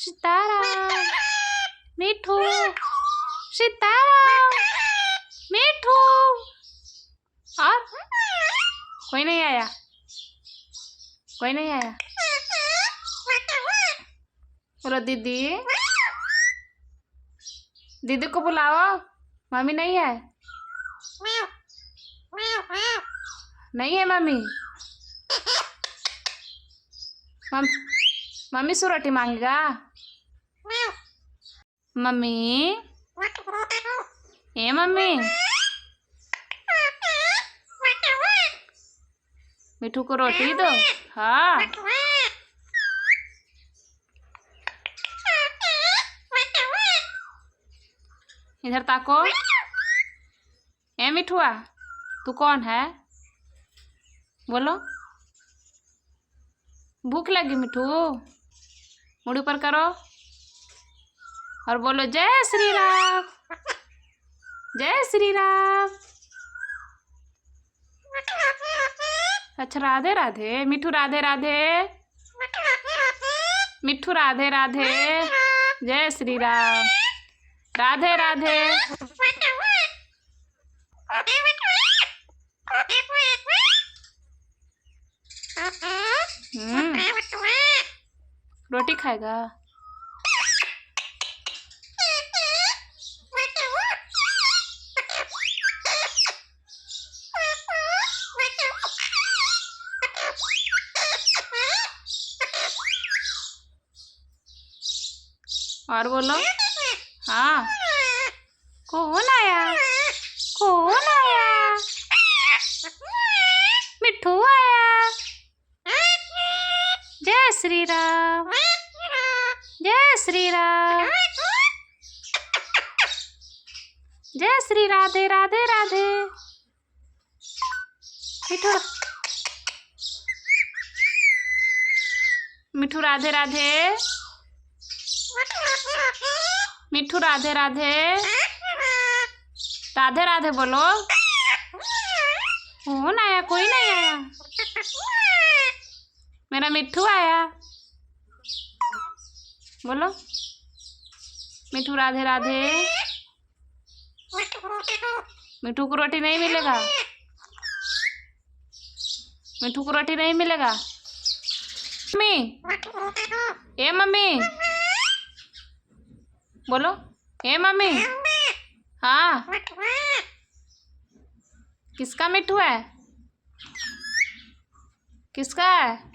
सीताराम मिठू सीताराम मिठू। और कोई नहीं आया, कोई नहीं आया। बोलो दीदी, दीदी को बुलाओ, मम्मी नहीं है। नहीं है मम्मी। मम्मी से रोटी मांगेगा। मम्मी ए मम्मी, मिठू को रोटी दो। हाँ इधर ताको। ए मिठुआ, तू कौन है? बोलो। भूख लगी मिठू? मुड़ी ऊपर करो और बोलो जय श्री राम, जय श्री राम। अच्छा राधे राधे मिठू, राधे राधे मिठू, राधे राधे, जय श्री राम, राधे राधे। रोटी खाएगा। और बोलो। हाँ कौन आया, कौन आया? मिठू आया। जय श्री राम, जय श्री राम, जय श्री राधे राधे राधे। मिठू, मिठू राधे राधे, मिठू राधे राधे, राधे राधे बोलो। कौन आया? कोई नहीं आया। मेरा मिठू आया। बोलो मिठू राधे राधे। मिठू को रोटी नहीं मिलेगा, मिठू को रोटी नहीं मिलेगा। मम्मी ए मम्मी, बोलो ए मम्मी। हाँ किसका मिठू है? किसका है?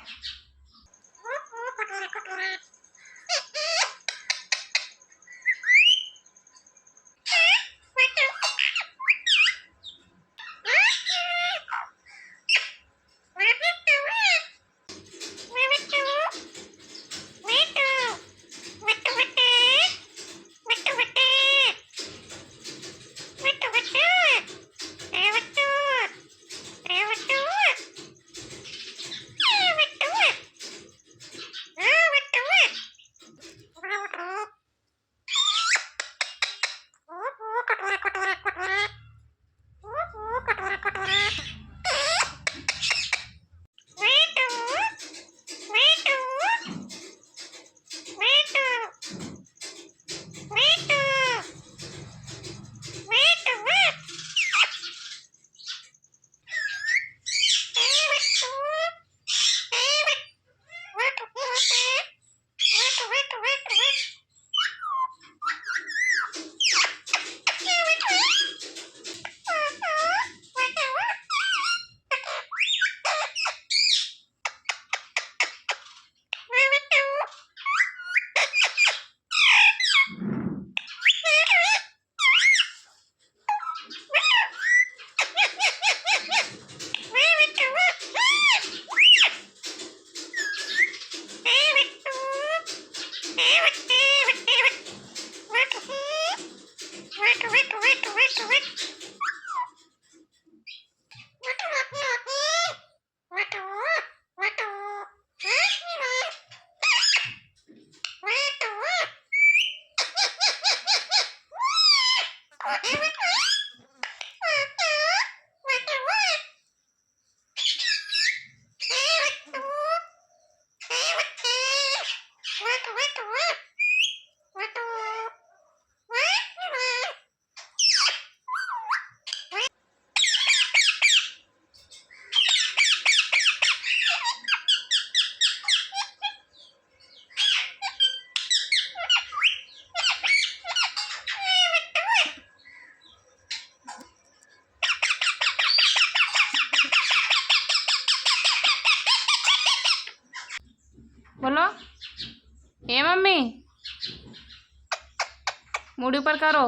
मुड़ी ऊपर करो।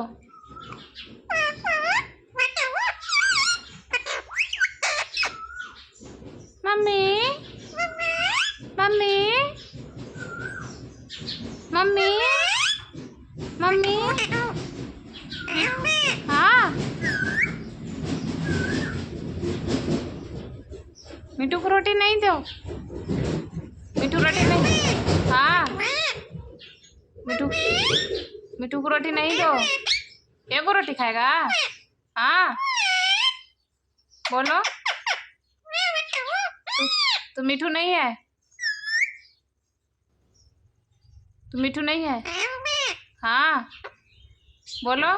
मम्मी मम्मी मम्मी मम्मी हाँ मिट्टू को रोटी नहीं दो। मिट्टू रोटी नहीं। हाँ मिट्टू मिट्टू को रोटी नहीं दो। एक को रोटी खाएगा। हाँ बोलो। तू मिट्टू नहीं है। तू मिट्टू नहीं है। हाँ बोलो।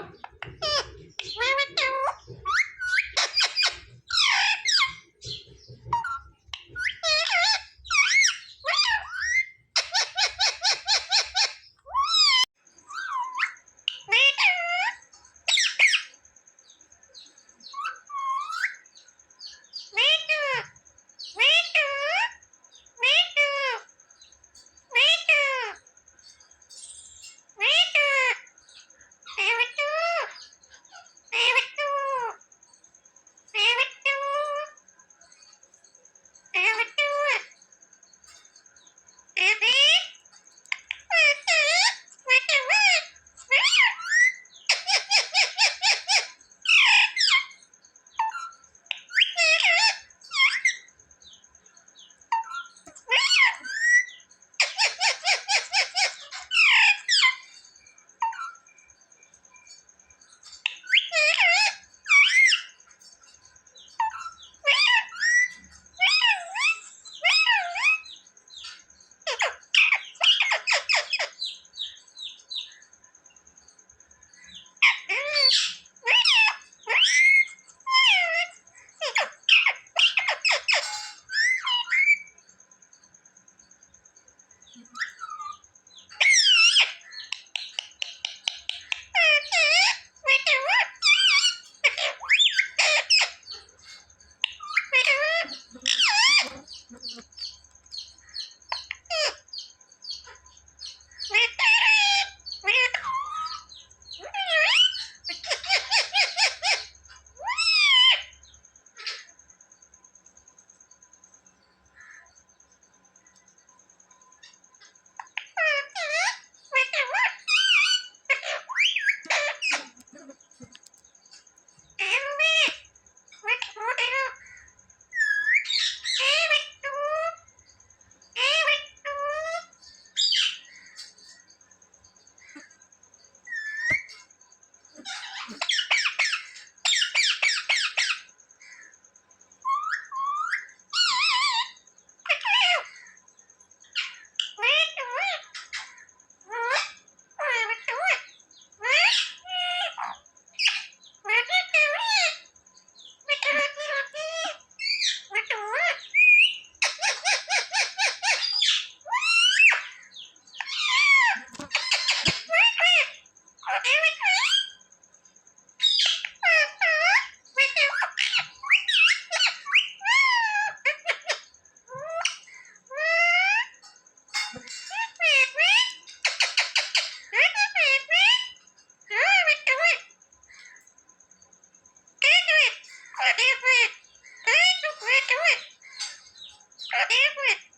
Different.